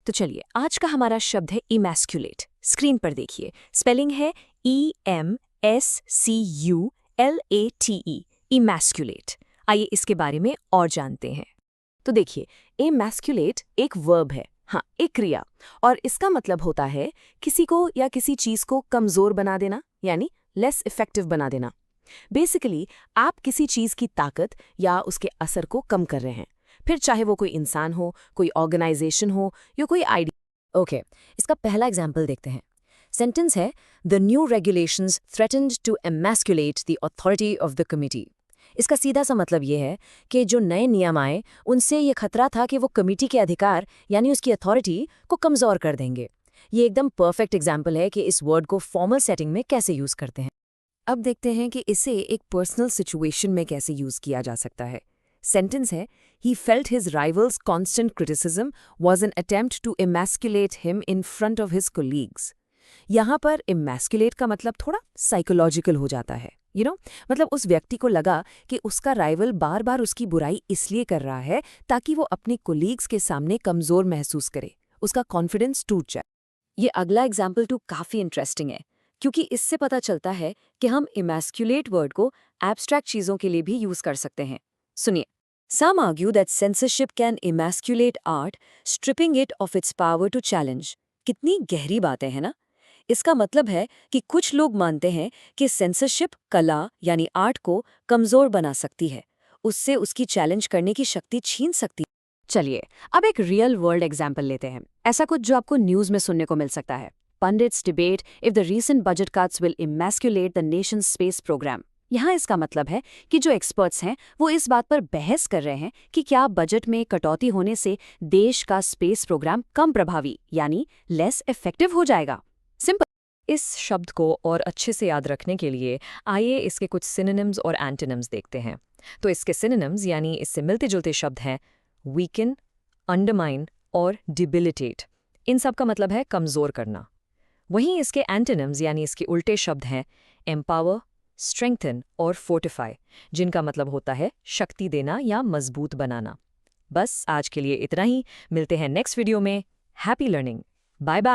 तो चलिए, आज का हमारा शब्द है इमैस्कुलेट। स्क्रीन पर देखिए, स्पेलिंग है EMSCULATE, इमैस्कुलेट। आइए इसके बारे में और जानते हैं। तो देखिए, इमैस्कुलेट एक वर्ब है, हाँ, एक क्रिया, और इसका मतलब होता है किसी को या किसी चीज को कमजोर बना देना, यानी लेस इफेक्टिव बना देना। बेसिकली आप किसी चीज की ताकत या उसके असर को कम कर रहे हैं, फिर चाहे वो कोई इंसान हो, कोई ऑर्गेनाइजेशन हो या कोई आइडिया। ओके, इसका पहला एग्जाम्पल देखते हैं। सेंटेंस है, the new regulations threatened to emasculate the authority of the committee. इसका सीधा सा मतलब ये है कि जो नए नियम आए उनसे ये खतरा था कि वो कमिटी के अधिकार यानी उसकी अथॉरिटी को कमजोर कर देंगे। ये एकदम परफेक्ट एग्जाम्पल है कि इस वर्ड को फॉर्मल सेटिंग में कैसे यूज करते हैं। अब देखते हैं कि इसे एक पर्सनल सिचुएशन में कैसे यूज किया जा सकता है। सेंटेंस है, he felt his rival's constant criticism was an attempt to emasculate him in front of his colleagues. यहाँ पर emasculate का मतलब थोड़ा साइकोलॉजिकल हो जाता है, मतलब उस व्यक्ति को लगा कि उसका राइवल बार बार उसकी बुराई इसलिए कर रहा है ताकि वो अपने कोलीग्स के सामने कमजोर महसूस करे, उसका कॉन्फिडेंस टूट जाए। ये अगला एग्जाम्पल टू काफी इंटरेस्टिंग है, क्योंकि इससे पता चलता है कि हम emasculate वर्ड को एब्स्ट्रैक्ट चीजों के लिए भी यूज कर सकते हैं। सुनिए, some argue that censorship can emasculate art, stripping it of its power to challenge. कितनी गहरी बातें हैं ना? इसका मतलब है कि कुछ लोग मानते हैं कि सेंसरशिप कला यानी आर्ट को कमजोर बना सकती है, उससे उसकी चैलेंज करने की शक्ति छीन सकती है। चलिए, अब एक रियल वर्ल्ड एग्जाम्पल लेते हैं, ऐसा कुछ जो आपको न्यूज में सुनने को मिल सकता है। Pundits debate if the recent budget cuts will emasculate the nation's space program. यहाँ इसका मतलब है कि जो एक्सपर्ट्स हैं वो इस बात पर बहस कर रहे हैं कि क्या बजट में कटौती होने से देश का स्पेस प्रोग्राम कम प्रभावी यानी लेस इफेक्टिव हो जाएगा। सिंपल। इस शब्द को और अच्छे से याद रखने के लिए आइए इसके कुछ सिनोनिम्स और एंटोनिम्स देखते हैं। तो इसके सिनोनिम्स यानी इससे मिलते जुलते शब्द हैं वीकन, अंडरमाइन और डिबिलिटेट। इन सब का मतलब है कमजोर करना। वहीं इसके एंटोनिम्स यानी इसके उल्टे शब्द हैं एम्पावर, स्ट्रेंथन और फोर्टिफाई, जिनका मतलब होता है शक्ति देना या मजबूत बनाना। बस आज के लिए इतना ही, मिलते हैं नेक्स्ट वीडियो में। Happy learning, bye bye.